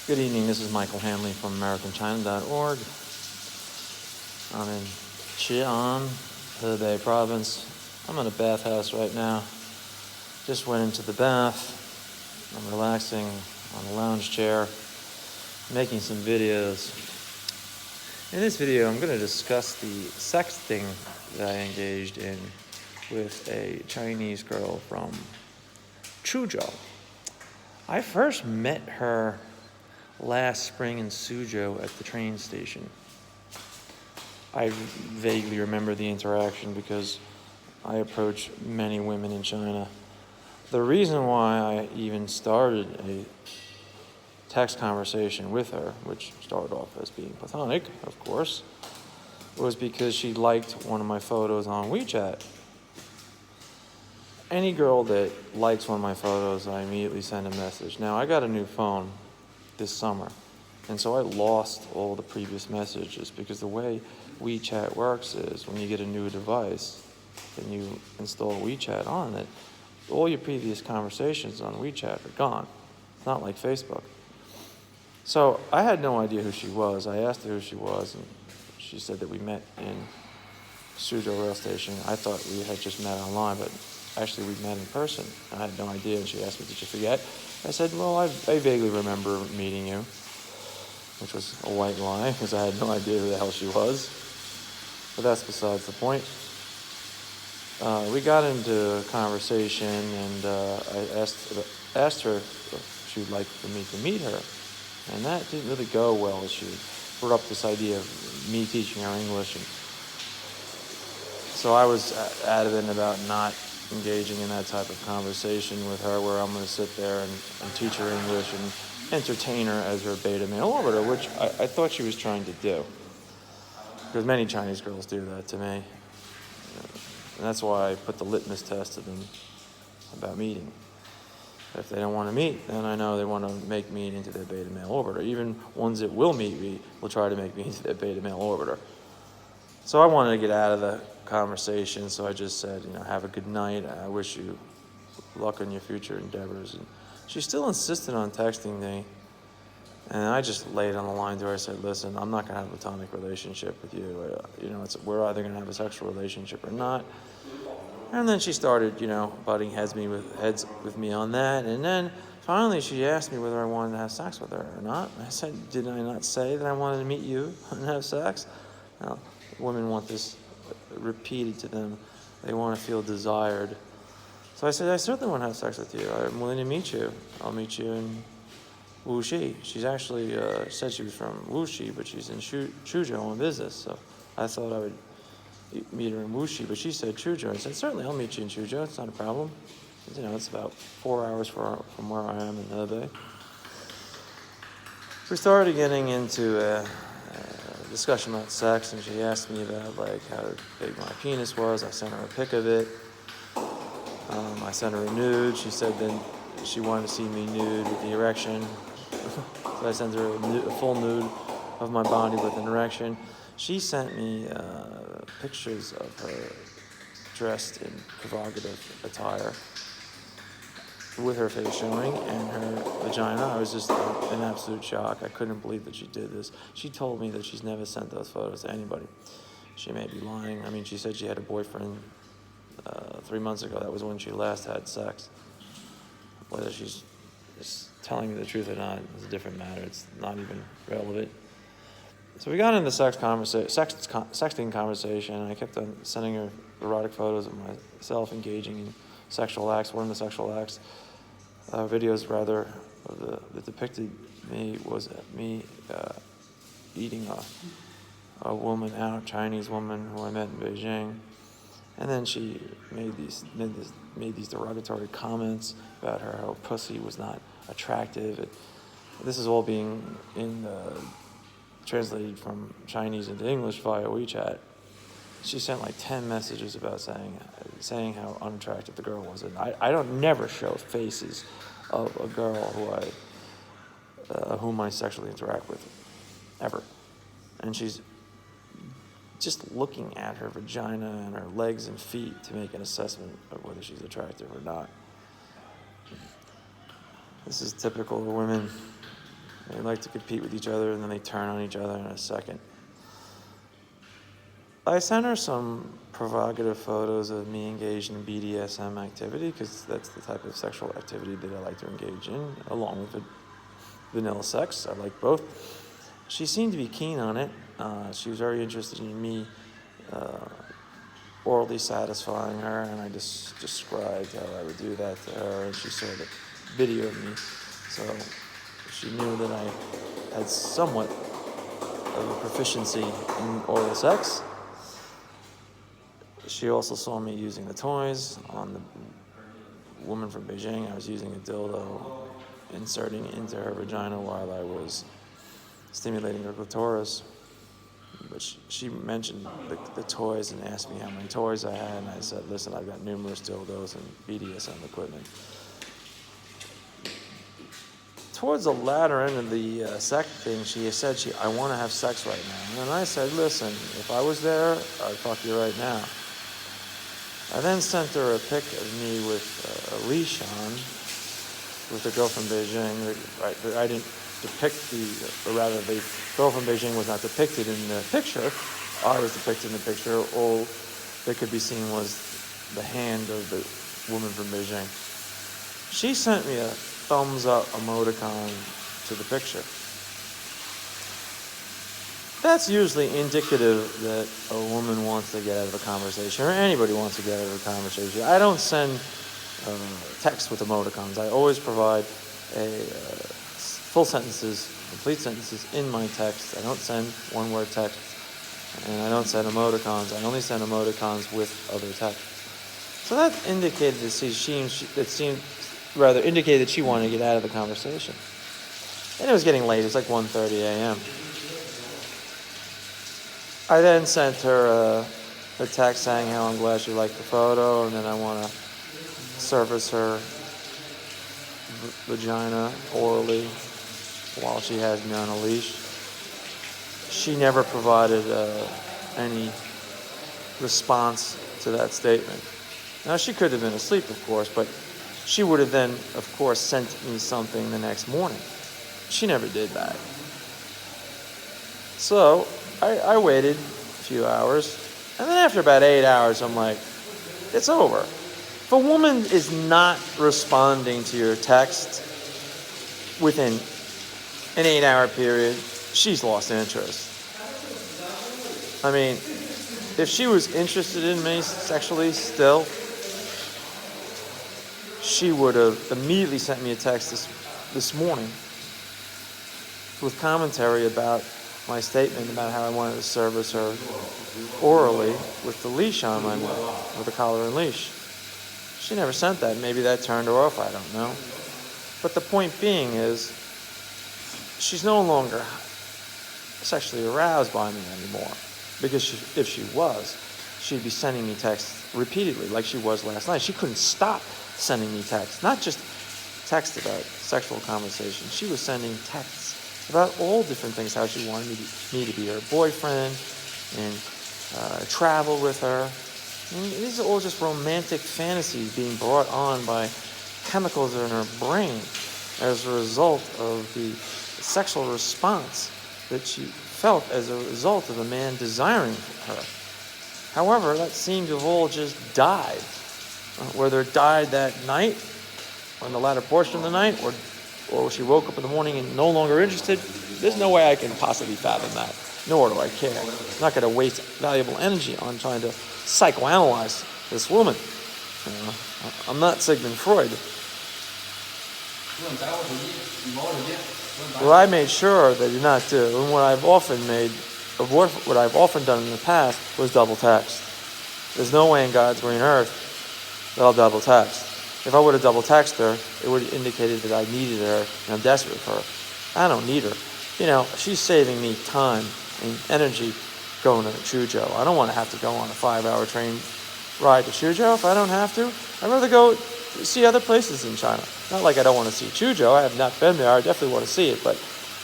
Good evening, this is Michael Hanley from AmericanChina.org. I'm in Xi'an, Hebei province. I'm in a bathhouse right now. Just went into the bath. I'm relaxing on a lounge chair, making some videos. In this video, I'm going to discuss the sexting that I engaged in with a Chinese girl from Suzhou. I first met her last spring in Suzhou at the train station. I vaguely remember the interaction because I approach many women in China. The reason why I even started a text conversation with her, which started off as being platonic, of course, was because she liked one of my photos on WeChat. Any girl that likes one of my photos, I immediately send a message. Now, I got a new phone this summer, and so I lost all the previous messages because the way WeChat works is when you get a new device and you install WeChat on it, all your previous conversations on WeChat are gone. It's not like Facebook. So I had no idea who she was. I asked her who she was, and she said that we met in Suzhou rail station. I thought we had just met online, but actually we met in person. I had no idea, and she asked me, "Did you forget?" I said, "Well, I vaguely remember meeting you," which was a white lie because I had no idea who the hell she was. But that's besides the point. We got into a conversation, and I asked her if she would like for me to meet her. And that didn't really go well. She brought up this idea of me teaching her English. And so I was adamant about not engaging in that type of conversation with her where I'm going to sit there and teach her English and entertain her as her beta male orbiter, which I thought she was trying to do. Because many Chinese girls do that to me. And that's why I put the litmus test to them about meeting. If they don't want to meet, then I know they want to make me into their beta male orbiter. Even ones that will meet me will try to make me into their beta male orbiter. So I wanted to get out of the conversation, so I just said, have a good night. I wish you luck in your future endeavors. And she still insisted on texting me, and I just laid on the line to her. I said, "Listen, I'm not going to have a platonic relationship with you. We're either going to have a sexual relationship or not." And then she started, butting heads with me on that. And then finally she asked me whether I wanted to have sex with her or not. I said, "Did I not say that I wanted to meet you and have sex?" Now, women want this repeated to them. They want to feel desired. So I said, "I certainly want to have sex with you. I'm willing to meet you. I'll meet you in Wuxi." She's actually said she was from Wuxi, but she's in Suzhou on business. So I thought I would meet her in Wuxi, but she said Suzhou. I said, "Certainly, I'll meet you in Suzhou. It's not a problem. It's about 4 hours from where I am in Hebei." We started getting into a discussion about sex, and she asked me about how big my penis was. I sent her a pic of it. I sent her a nude. She said then she wanted to see me nude with the erection. So I sent her a full nude of my body with an erection. She sent me pictures of her dressed in provocative attire with her face showing and her vagina. I was just in absolute shock. I couldn't believe that she did this. She told me that she's never sent those photos to anybody. She may be lying. She said she had a boyfriend 3 months ago. That was when she last had sex. Whether she's just telling me the truth or not is a different matter. It's not even relevant. So we got into sexting conversation, and I kept on sending her erotic photos of myself engaging in sexual acts. One of the sexual acts, videos rather, that depicted me was me eating a woman out, Chinese woman who I met in Beijing. And then she made these derogatory comments about her pussy was not attractive. This is all being translated from Chinese into English via WeChat. She sent 10 messages about saying how unattractive the girl was. And I don't never show faces of a girl whom I sexually interact with, ever. And she's just looking at her vagina and her legs and feet to make an assessment of whether she's attractive or not. This is typical of women. They like to compete with each other, and then they turn on each other in a second. I sent her some provocative photos of me engaged in BDSM activity, because that's the type of sexual activity that I like to engage in, along with vanilla sex. I like both. She seemed to be keen on it. She was very interested in me orally satisfying her, and I just described how I would do that to her, and she saw the video of me, so she knew that I had somewhat of a proficiency in oral sex. She also saw me using the toys on the woman from Beijing. I was using a dildo, inserting into her vagina while I was stimulating her clitoris. But she mentioned the toys and asked me how many toys I had, and I said, listen, I've got numerous dildos and BDSM equipment. Towards the latter end of the sex thing, she said, I want to have sex right now. And I said, listen, if I was there, I'd fuck you right now. I then sent her a pic of me with a leash on, with the girl from Beijing. I didn't depict or rather the girl from Beijing was not depicted in the picture. I was depicted in the picture. All that could be seen was the hand of the woman from Beijing. She sent me a thumbs up emoticon to the picture. That's usually indicative that a woman wants to get out of a conversation, or anybody wants to get out of a conversation. I don't send text with emoticons. I always provide full sentences, complete sentences in my text. I don't send one-word text, and I don't send emoticons. I only send emoticons with other text. So that indicated indicated that she wanted to get out of the conversation. And it was getting late. It was like 1:30 a.m. I then sent her a text saying how I'm glad she liked the photo, and then I want to service her vagina orally while she has me on a leash. She never provided any response to that statement. Now, she could have been asleep, of course, but she would have then, of course, sent me something the next morning. She never did that. So I waited a few hours, and then after about 8 hours, I'm like, it's over. If a woman is not responding to your text within an 8-hour period, she's lost interest. I mean, if she was interested in me sexually still, she would have immediately sent me a text this morning with commentary about my statement about how I wanted to service her orally with the leash on my neck, with the collar and leash. She never sent that. Maybe that turned her off, I don't know. But the point being is, she's no longer sexually aroused by me anymore. Because if she was, she'd be sending me texts repeatedly like she was last night. She couldn't stop sending me texts, not just texts about sexual conversation. She was sending texts about all different things, how she wanted me to be her boyfriend and travel with her. And these are all just romantic fantasies being brought on by chemicals in her brain as a result of the sexual response that she felt as a result of a man desiring her. However, that seemed to have all just died. Whether it died that night, or in the latter portion of the night, or she woke up in the morning and no longer interested, there's no way I can possibly fathom that, nor do I care. I'm not going to waste valuable energy on trying to psychoanalyze this woman. I'm not Sigmund Freud. What I made sure they did not do, and what I've often done in the past, was double text. There's no way in God's green earth that I'll double text. If I would have double texted her, it would have indicated that I needed her and I'm desperate for her. I don't need her. She's saving me time and energy going to Suzhou. I don't want to have to go on a 5-hour train ride to Suzhou if I don't have to. I'd rather go see other places in China. Not like I don't want to see Suzhou. I have not been there. I definitely want to see it, but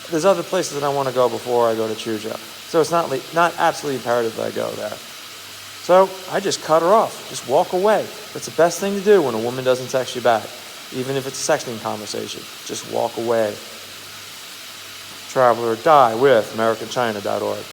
there's other places that I want to go before I go to Suzhou. So it's not absolutely imperative that I go there. So I just cut her off. Just walk away. That's the best thing to do when a woman doesn't text you back. Even if it's a sexting conversation. Just walk away. travel or die with AmericanChina.org.